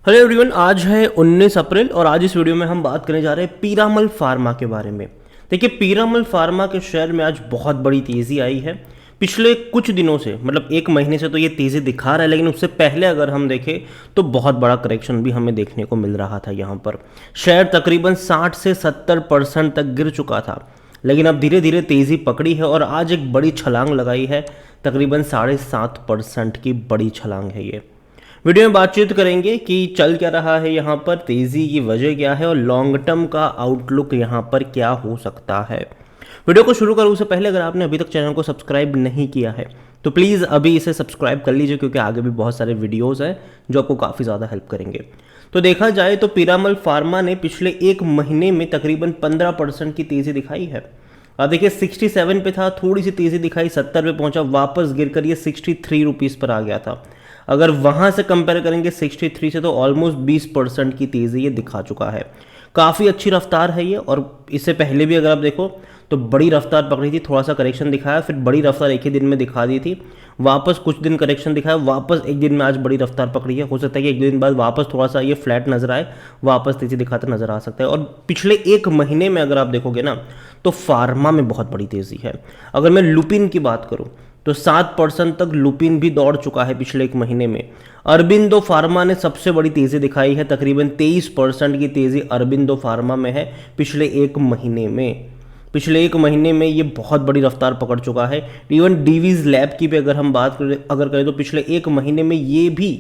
Hello everyone, आज है 19 अप्रैल और आज इस वीडियो में हम बात करने जा रहे हैं पीरामल फार्मा के बारे में। देखिए, पीरामल फार्मा के शेयर में आज बहुत बड़ी तेज़ी आई है। पिछले कुछ दिनों से, मतलब एक महीने से तो ये तेज़ी दिखा रहा है, लेकिन उससे पहले अगर हम देखें तो बहुत बड़ा करेक्शन भी हमें देखने को मिल रहा था। यहाँ पर शेयर तकरीबन 60 से 70% तक गिर चुका था, लेकिन अब धीरे धीरे तेज़ी पकड़ी है और आज एक बड़ी छलांग लगाई है। तकरीबन 7.5% की बड़ी छलांग है ये। वीडियो में बातचीत करेंगे कि चल क्या रहा है यहाँ पर, तेज़ी की वजह क्या है और लॉन्ग टर्म का आउटलुक यहाँ पर क्या हो सकता है। वीडियो को शुरू करूँ उससे पहले अगर आपने अभी तक चैनल को सब्सक्राइब नहीं किया है तो प्लीज़ अभी इसे सब्सक्राइब कर लीजिए, क्योंकि आगे भी बहुत सारे वीडियोज़ हैं जो आपको काफ़ी ज़्यादा हेल्प करेंगे। तो देखा जाए तो पीरामल फार्मा ने पिछले एक महीने में तकरीबन 15% की तेज़ी दिखाई है। अब देखिए 67 पे था, थोड़ी सी तेज़ी दिखाई, 70 पे पहुंचा, वापस गिरकर ये 63 रुपीज़ पर आ गया था। अगर वहां से कंपेयर करेंगे 63 से तो ऑलमोस्ट 20% की तेज़ी ये दिखा चुका है। काफ़ी अच्छी रफ्तार है ये, और इससे पहले भी अगर आप देखो तो बड़ी रफ्तार पकड़ी थी, थोड़ा सा करेक्शन दिखाया, फिर बड़ी रफ्तार एक ही दिन में दिखा दी थी, वापस कुछ दिन करेक्शन दिखाया, वापस एक दिन में आज बड़ी रफ्तार पकड़ी है। हो सकता है कि एक दिन बाद वापस थोड़ा सा ये फ्लैट नजर आए, वापस तेज़ी दिखाते नजर आ सकता है। और पिछले एक महीने में अगर आप देखोगे ना तो फार्मा में बहुत बड़ी तेज़ी है। अगर मैं लुपिन की बात करूं तो 7% तक लुपिन भी दौड़ चुका है पिछले एक महीने में। अरबिंदो फार्मा ने सबसे बड़ी तेज़ी दिखाई है, तकरीबन 23% की तेज़ी अरबिंदो फार्मा में है पिछले एक महीने में। पिछले एक महीने में ये बहुत बड़ी रफ्तार पकड़ चुका है। इवन डीवीज लैब की भी अगर हम बात करें तो पिछले एक महीने में ये भी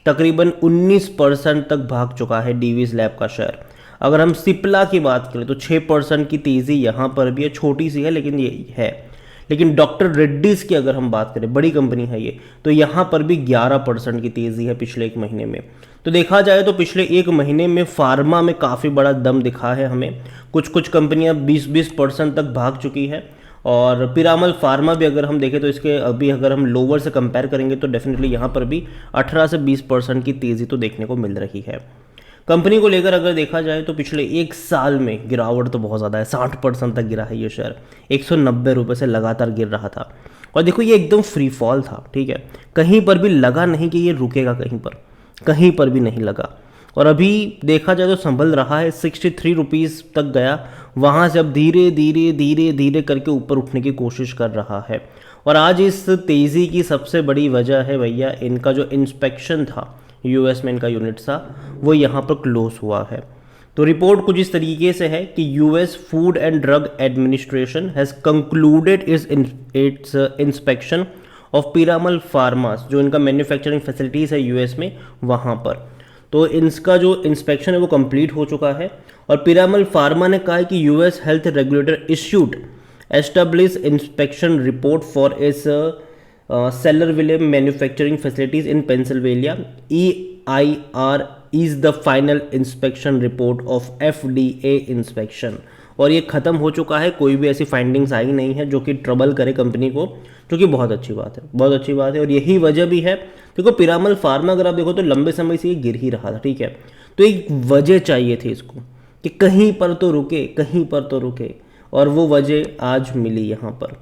तकरीबन 19% तक भाग चुका है डीवीज लैब का शेयर। अगर हम सिप्ला की बात करें तो 6% की तेज़ी यहाँ पर भी है, छोटी सी है लेकिन ये है। लेकिन डॉक्टर रेड्डीज की अगर हम बात करें, बड़ी कंपनी है ये, तो यहाँ पर भी 11% की तेज़ी है पिछले एक महीने में। तो देखा जाए तो पिछले एक महीने में फार्मा में काफ़ी बड़ा दम दिखा है हमें। कुछ कुछ कंपनियां 20% तक भाग चुकी है। और पिरामल फार्मा भी अगर हम देखें तो इसके अभी अगर हम लोअर से कंपेयर करेंगे तो डेफिनेटली यहाँ पर भी 18 से 20% की तेज़ी तो देखने को मिल रही है। कंपनी को लेकर अगर देखा जाए तो पिछले एक साल में गिरावट तो बहुत ज़्यादा है, 60% तक गिरा है ये शेयर। 190 रुपये से लगातार गिर रहा था, और देखो ये एकदम फ्री फॉल था, ठीक है। कहीं पर भी लगा नहीं कि ये रुकेगा, कहीं पर भी नहीं लगा। और अभी देखा जाए तो संभल रहा है, 63 रुपीज़ तक गया, वहाँ से अब धीरे धीरे धीरे धीरे करके ऊपर उठने की कोशिश कर रहा है। और आज इस तेज़ी की सबसे बड़ी वजह है भैया, इनका जो इंस्पेक्शन था यूएस में, इनका यूनिट था वो यहाँ पर क्लोज हुआ है। तो रिपोर्ट कुछ इस तरीके से है कि US food and drug administration has concluded its inspection of Piramal pharmas, जो इनका मैन्युफैक्चरिंग फैसिलिटीज़ है यूएस में, वहाँ पर। तो इसका जो इंस्पेक्शन है वो कंप्लीट हो चुका है। और पीरामल फार्मा ने कहा है कि US health regulator issued establish inspection report for its Sellersville manufacturing facilities in Pennsylvania. EIR is the final inspection report of FDA inspection. और ये ख़त्म हो चुका है, कोई भी ऐसी फाइंडिंग्स आई नहीं है जो कि ट्रबल करे कंपनी को, जो कि बहुत अच्छी बात है, बहुत अच्छी बात है। और यही वजह भी है, देखो पीरामल फार्मा अगर आप देखो तो लंबे समय से ये गिर ही रहा था, ठीक है। तो एक वजह चाहिए थी इसको कि कहीं पर तो रुके, कहीं पर तो रुके, और वो वजह आज मिली यहाँ पर।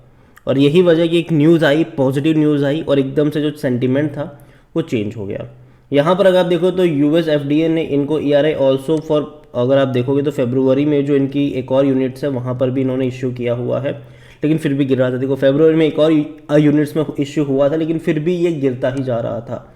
और यही वजह कि एक न्यूज़ आई, पॉजिटिव न्यूज़ आई, और एकदम से जो सेंटिमेंट था वो चेंज हो गया। यहाँ पर अगर आप देखो तो यूएस FDA ने इनको ERI ऑल्सो फॉर, अगर आप देखोगे तो फरवरी में जो इनकी एक और यूनिट्स है वहाँ पर भी इन्होंने इश्यू किया हुआ है, लेकिन फिर भी गिर रहा था। देखो फरवरी में एक और यूनिट्स में इश्यू हुआ था, लेकिन फिर भी ये गिरता ही जा रहा था,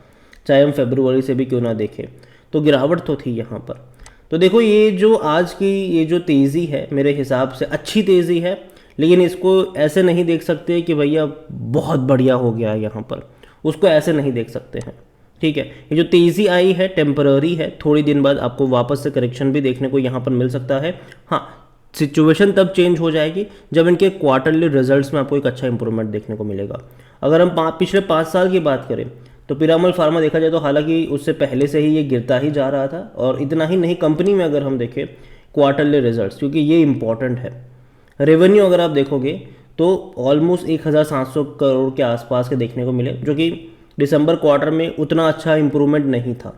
चाहे हम फरवरी से भी क्यों ना देखें, तो गिरावट तो थी यहाँ पर। तो देखो ये जो आज की ये जो तेज़ी है, मेरे हिसाब से अच्छी तेज़ी है, लेकिन इसको ऐसे नहीं देख सकते कि भैया बहुत बढ़िया हो गया यहाँ पर, उसको ऐसे नहीं देख सकते हैं, ठीक है। ये जो तेज़ी आई है टेम्पररी है, थोड़ी दिन बाद आपको वापस से करेक्शन भी देखने को यहाँ पर मिल सकता है। हाँ, सिचुएशन तब चेंज हो जाएगी जब इनके क्वार्टरली रिजल्ट्स में आपको एक अच्छा इंप्रूवमेंट देखने को मिलेगा। अगर हम पिछले 5 साल की बात करें तो पीरामल फार्मा देखा जाए तो हालांकि उससे पहले से ही ये गिरता ही जा रहा था। और इतना ही नहीं, कंपनी में अगर हम देखें क्वार्टरली रिजल्ट्स, क्योंकि ये इंपॉर्टेंट है, रेवेन्यू अगर आप देखोगे तो ऑलमोस्ट 1700 करोड़ के आसपास के देखने को मिले, जो कि दिसंबर क्वार्टर में उतना अच्छा इंप्रूवमेंट नहीं था।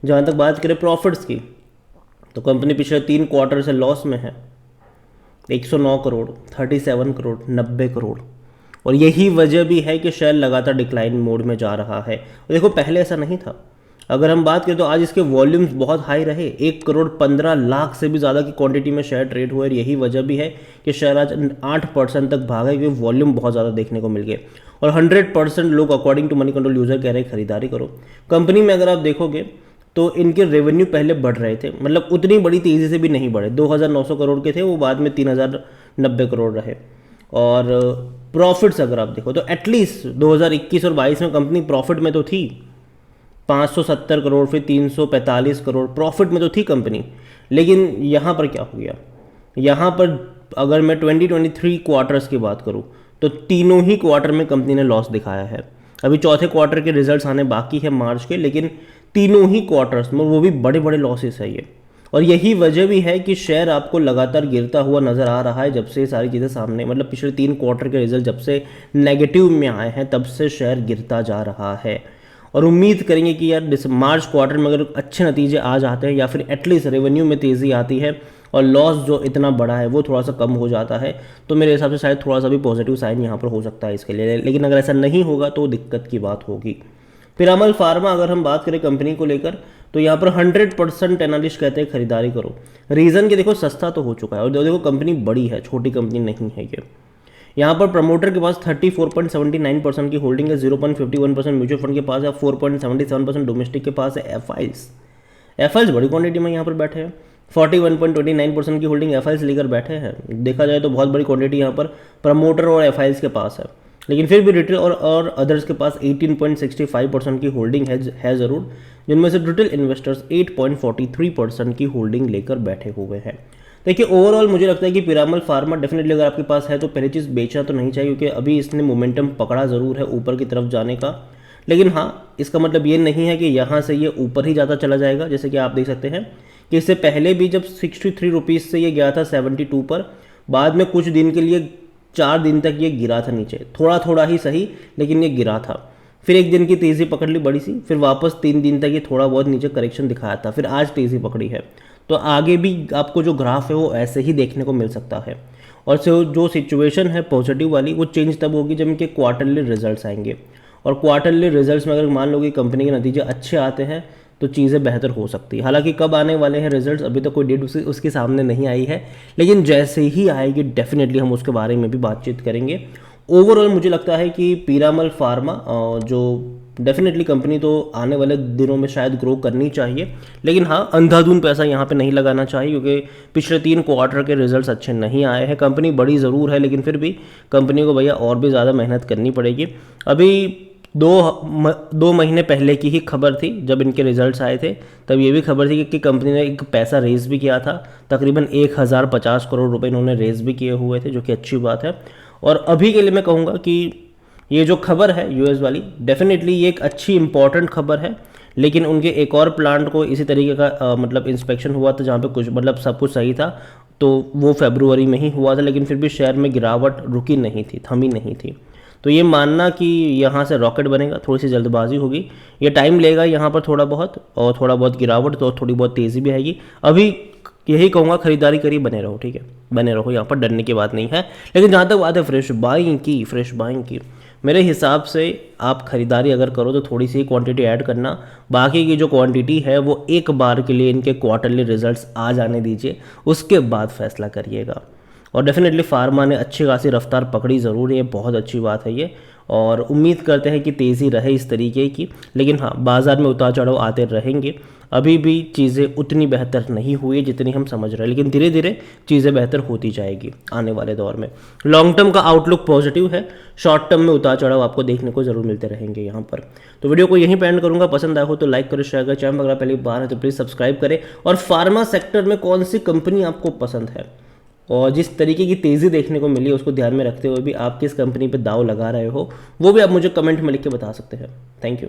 जहाँ तक बात करें प्रॉफिट्स की तो कंपनी पिछले 3 क्वार्टर से लॉस में है, 109 करोड़, 37 करोड़, 90 करोड़। और यही वजह भी है कि शेयर लगातार डिक्लाइन मोड में जा रहा है। और देखो पहले ऐसा नहीं था, अगर हम बात करें तो आज इसके वॉल्यूम्स बहुत हाई रहे, 1,15,00,000 से भी ज़्यादा की क्वांटिटी में शेयर ट्रेड हुए और यही वजह भी है कि शेयर आज 8% तक भागा क्योंकि वॉल्यूम बहुत ज़्यादा देखने को मिल गए और 100% लोग according to Moneycontrol user कह रहे हैं खरीदारी करो। कंपनी में अगर आप देखोगे तो इनके रेवेन्यू पहले बढ़ रहे थे, मतलब उतनी बड़ी तेज़ी से भी नहीं बढ़े, 2,900 करोड़ के थे वो, बाद में 3,090 करोड़ रहे। और प्रॉफिट्स अगर आप देखो तो एटलीस्ट 2021 और 22 में कंपनी प्रॉफिट में तो थी, 570 करोड़ फिर 345 करोड़ प्रॉफिट में तो थी कंपनी। लेकिन यहाँ पर क्या हो गया, यहाँ पर अगर मैं 2023 क्वार्टर्स की बात करूँ तो तीनों ही क्वार्टर में कंपनी ने लॉस दिखाया है। अभी चौथे क्वार्टर के रिजल्ट्स आने बाकी है मार्च के, लेकिन तीनों ही क्वार्टर्स में वो भी बड़े बड़े लॉसेस है ये। और यही वजह भी है कि शेयर आपको लगातार गिरता हुआ नज़र आ रहा है जब से ये सारी चीज़ें सामने, मतलब पिछले 3 क्वार्टर के रिजल्ट जब से नेगेटिव में आए हैं तब से शेयर गिरता जा रहा है। और उम्मीद करेंगे कि यार मार्च क्वार्टर में अगर अच्छे नतीजे आ जाते हैं या फिर एटलीस्ट रेवेन्यू में तेज़ी आती है और लॉस जो इतना बड़ा है वो थोड़ा सा कम हो जाता है, तो मेरे हिसाब से शायद थोड़ा सा भी पॉजिटिव साइन यहाँ पर हो सकता है इसके लिए। लेकिन अगर ऐसा नहीं होगा तो दिक्कत की बात होगी। पीरामल फार्मा अगर हम बात करें कंपनी को लेकर तो यहाँ पर 100% एनालिस्ट कहते हैं खरीदारी करो। रीज़न कि देखो सस्ता तो हो चुका है और देखो कंपनी बड़ी है, छोटी कंपनी नहीं है ये। यहाँ पर प्रमोटर के पास 34.79% की होल्डिंग है, 0.51% म्यूचुअल फंड के पास है, 4.77% डोमेस्टिक के पास है। एफआईल्स बड़ी क्वांटिटी में यहाँ पर बैठे हैं, 41.29% की होल्डिंग एफआईल्स लेकर बैठे हैं। देखा जाए तो बहुत बड़ी क्वांटिटी यहाँ पर प्रमोटर और एफआईल्स के पास है, लेकिन फिर भी रिटेल और अदर्स के पास 18.65% की होल्डिंग है ज़रूर, जिनमें से रिटेल इन्वेस्टर्स 8.43% की होल्डिंग लेकर बैठे हुए हैं। देखिए ओवरऑल मुझे लगता है कि पीरामल फार्मा डेफिनेटली अगर आपके पास है तो पहली चीज़ बेचना तो नहीं चाहिए, क्योंकि अभी इसने मोमेंटम पकड़ा ज़रूर है ऊपर की तरफ जाने का, लेकिन हाँ इसका मतलब ये नहीं है कि यहाँ से ये ऊपर ही ज़्यादा चला जाएगा। जैसे कि आप देख सकते हैं कि इससे पहले भी जब 63 रुपीज़ से ये गया था 72 पर, बाद में कुछ दिन के लिए 4 दिन तक ये गिरा था नीचे, थोड़ा थोड़ा ही सही लेकिन ये गिरा था। फिर एक दिन की तेज़ी पकड़ ली बड़ी सी, फिर वापस 3 दिन तक ये थोड़ा बहुत नीचे करेक्शन दिखाया था, फिर आज तेज़ी पकड़ी है। तो आगे भी आपको जो ग्राफ है वो ऐसे ही देखने को मिल सकता है। और जो सिचुएशन है पॉजिटिव वाली वो चेंज तब होगी जब इनके क्वार्टरली रिजल्ट्स आएंगे। और क्वार्टरली रिजल्ट्स में अगर मान लो कि कंपनी के नतीजे अच्छे आते हैं तो चीज़ें बेहतर हो सकती है। हालांकि कब आने वाले हैं रिजल्ट्स अभी तक कोई डेट उसके सामने नहीं आई है, लेकिन जैसे ही आएगी डेफिनेटली हम उसके बारे में भी बातचीत करेंगे। ओवरऑल मुझे लगता है कि पीरामल फार्मा जो डेफिनेटली कंपनी तो आने वाले दिनों में शायद ग्रो करनी चाहिए, लेकिन हाँ अंधाधुंध पैसा यहाँ पे नहीं लगाना चाहिए, क्योंकि पिछले 3 क्वार्टर के रिजल्ट्स अच्छे नहीं आए हैं। कंपनी बड़ी ज़रूर है लेकिन फिर भी कंपनी को भैया और भी ज़्यादा मेहनत करनी पड़ेगी। अभी 2 महीने पहले की ही खबर थी जब इनके रिजल्ट्स आए थे, तब ये भी खबर थी कि कंपनी ने एक पैसा रेज भी किया था, तकरीबन 1050 करोड़ रुपए इन्होंने रेज भी किए हुए थे, जो कि अच्छी बात है। और अभी के लिए मैं कहूँगा कि ये जो खबर है यूएस वाली डेफिनेटली ये एक अच्छी इंपॉर्टेंट खबर है, लेकिन उनके एक और प्लांट को इसी तरीके का मतलब इंस्पेक्शन हुआ था जहाँ पे कुछ मतलब सब कुछ सही था, तो वो फरवरी में ही हुआ था, लेकिन फिर भी शेयर में गिरावट रुकी नहीं थी, थमी नहीं थी। तो ये मानना कि यहाँ से रॉकेट बनेगा थोड़ी सी जल्दबाजी होगी, ये टाइम लेगा यहाँ पर थोड़ा बहुत, और थोड़ा बहुत गिरावट तो थोड़ी बहुत तेज़ी भी आएगी। अभी यही कहूँगा खरीदारी करिए, बने रहो, ठीक है, बने रहो, यहाँ पर डरने की बात नहीं है। लेकिन जहाँ तक बात है फ्रेश बाइंग की, मेरे हिसाब से आप खरीदारी अगर करो तो थोड़ी सी क्वांटिटी ऐड करना, बाकी की जो क्वांटिटी है वो एक बार के लिए इनके क्वार्टरली रिजल्ट्स आ जाने दीजिए, उसके बाद फैसला करिएगा। और डेफिनेटली फार्मा ने अच्छी खासी रफ्तार पकड़ी ज़रूर है, बहुत अच्छी बात है ये, और उम्मीद करते हैं कि तेज़ी रहे इस तरीके की। लेकिन हाँ बाज़ार में उतार चढ़ाव आते रहेंगे, अभी भी चीज़ें उतनी बेहतर नहीं हुई जितनी हम समझ रहे हैं, लेकिन धीरे धीरे चीज़ें बेहतर होती जाएगी आने वाले दौर में। लॉन्ग टर्म का आउटलुक पॉजिटिव है, शॉर्ट टर्म में उतार चढ़ाव आपको देखने को जरूर मिलते रहेंगे यहाँ पर। तो वीडियो को यहीं पे एंड करूँगा, पसंद आया हो तो लाइक करें, शेयर करें, चैनल अगर पहली बार है तो प्लीज़ सब्सक्राइब करें। और फार्मा सेक्टर में कौन सी कंपनी आपको पसंद है और जिस तरीके की तेज़ी देखने को मिली उसको ध्यान में रखते हुए भी आप किस कंपनी पे दाव लगा रहे हो, वो भी आप मुझे कमेंट में लिख के बता सकते हैं। Thank you.